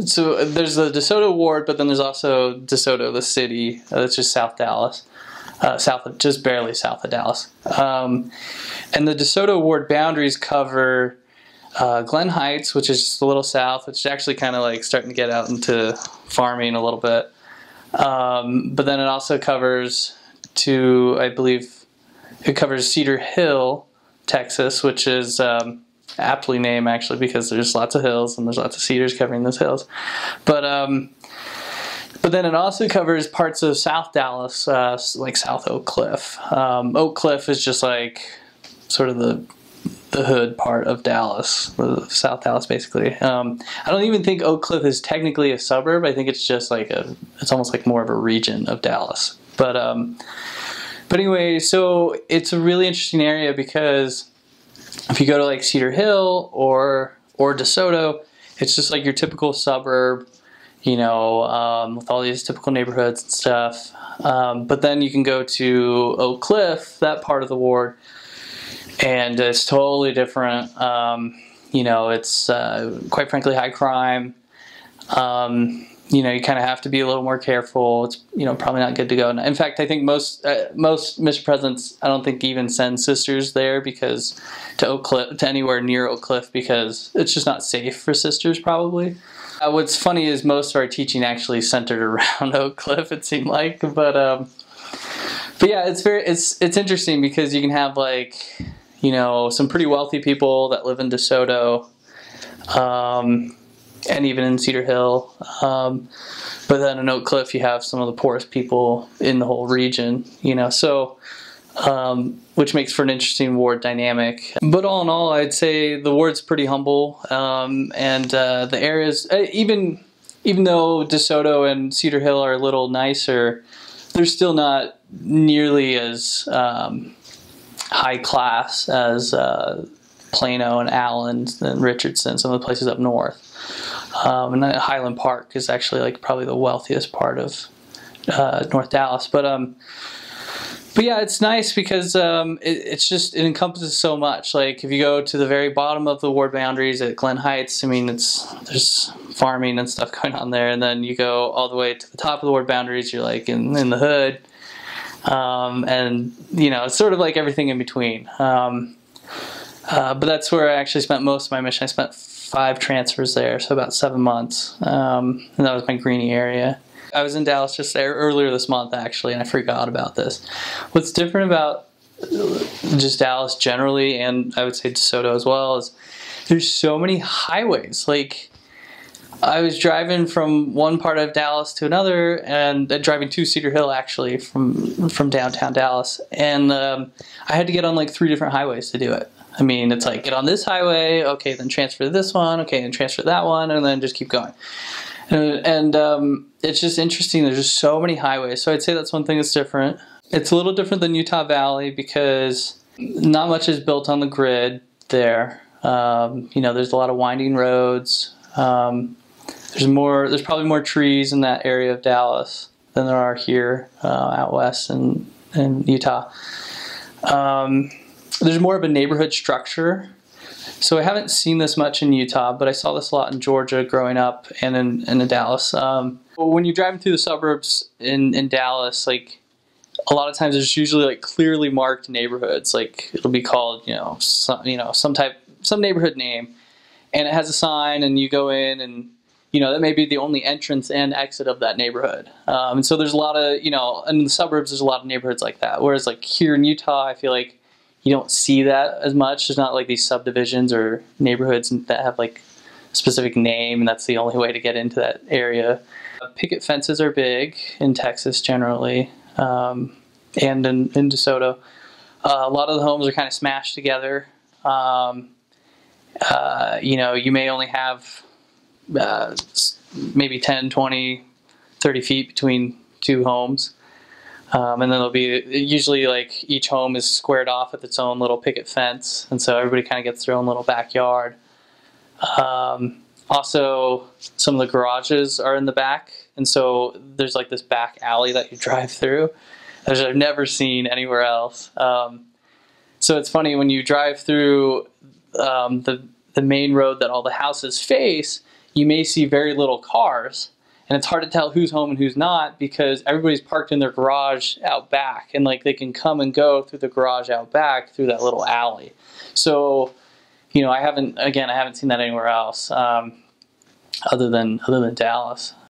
So there's the DeSoto ward, but then there's also DeSoto, the city. That's just South Dallas, just barely south of Dallas. And the DeSoto ward boundaries cover Glen Heights, which is just a little south, which is actually kind of like starting to get out into farming a little bit. But then it also covers I believe, it covers Cedar Hill, Texas, which is aptly named actually because there's lots of hills and there's lots of cedars covering those hills. But then it also covers parts of South Dallas, like South Oak Cliff. Oak Cliff is just like sort of the hood part of Dallas, South Dallas basically. I don't even think Oak Cliff is technically a suburb. I think it's just like it's almost like more of a region of Dallas. But anyway, so it's a really interesting area because if you go to like Cedar Hill or DeSoto, it's just like your typical suburb, you know, with all these typical neighborhoods and stuff. But then you can go to Oak Cliff, that part of the ward, and it's totally different. You know, it's quite frankly high crime. You know, you kind of have to be a little more careful. It's, you know, probably not good to go. In fact, I think most mission presidents, I don't think even send sisters there because to Oak Cliff, to anywhere near Oak Cliff, because it's just not safe for sisters probably. What's funny is most of our teaching actually centered around Oak Cliff, it seemed like, but yeah, it's interesting because you can have like, you know, some pretty wealthy people that live in DeSoto, and even in Cedar Hill. But then in Oak Cliff, you have some of the poorest people in the whole region, you know, so, which makes for an interesting ward dynamic. But all in all, I'd say the ward's pretty humble, and the areas, even though DeSoto and Cedar Hill are a little nicer, they're still not nearly as high class as Plano and Allen and Richardson, some of the places up north. And Highland Park is actually like probably the wealthiest part of North Dallas. But yeah, it's nice because it encompasses so much. Like if you go to the very bottom of the ward boundaries at Glen Heights, I mean, there's farming and stuff going on there, and then you go all the way to the top of the ward boundaries, you're like in the hood, and you know, it's sort of like everything in between. But that's where I actually spent most of my mission. I spent 5 transfers there, so about 7 months, and that was my Greenie area. I was in Dallas just earlier this month actually, and I forgot about this. What's different about just Dallas generally, and I would say DeSoto as well, is there's so many highways. Like I was driving from one part of Dallas to another, and driving to Cedar Hill actually from downtown Dallas, and I had to get on like 3 different highways to do it. I mean, it's like, get on this highway, okay, then transfer to this one, okay, and transfer to that one, and then just keep going. And it's just interesting, there's just so many highways, so I'd say that's one thing that's different. It's a little different than Utah Valley because not much is built on the grid there. You know, there's a lot of winding roads. There's probably more trees in that area of Dallas than there are here out west in Utah. There's more of a neighborhood structure. So I haven't seen this much in Utah, but I saw this a lot in Georgia growing up and in Dallas. When you're driving through the suburbs in Dallas, like a lot of times there's usually like clearly marked neighborhoods. Like it'll be called, some neighborhood name, and it has a sign, and you go in, and that may be the only entrance and exit of that neighborhood. And so there's a lot of, in the suburbs there's a lot of neighborhoods like that. Whereas like here in Utah, I feel like you don't see that as much. There's not like these subdivisions or neighborhoods that have like a specific name, and that's the only way to get into that area. Picket fences are big in Texas generally, and in DeSoto. A lot of the homes are kind of smashed together. You may only have maybe 10, 20, 30 feet between 2 homes. And then there'll be usually like each home is squared off with its own little picket fence, and so everybody kind of gets their own little backyard. Also, some of the garages are in the back, and so there's like this back alley that you drive through, which I've never seen anywhere else. So it's funny when you drive through the main road that all the houses face. you may see very little cars, and it's hard to tell who's home and who's not because everybody's parked in their garage out back, and like they can come and go through the garage out back through that little alley. So, I haven't seen that anywhere else, other than Dallas.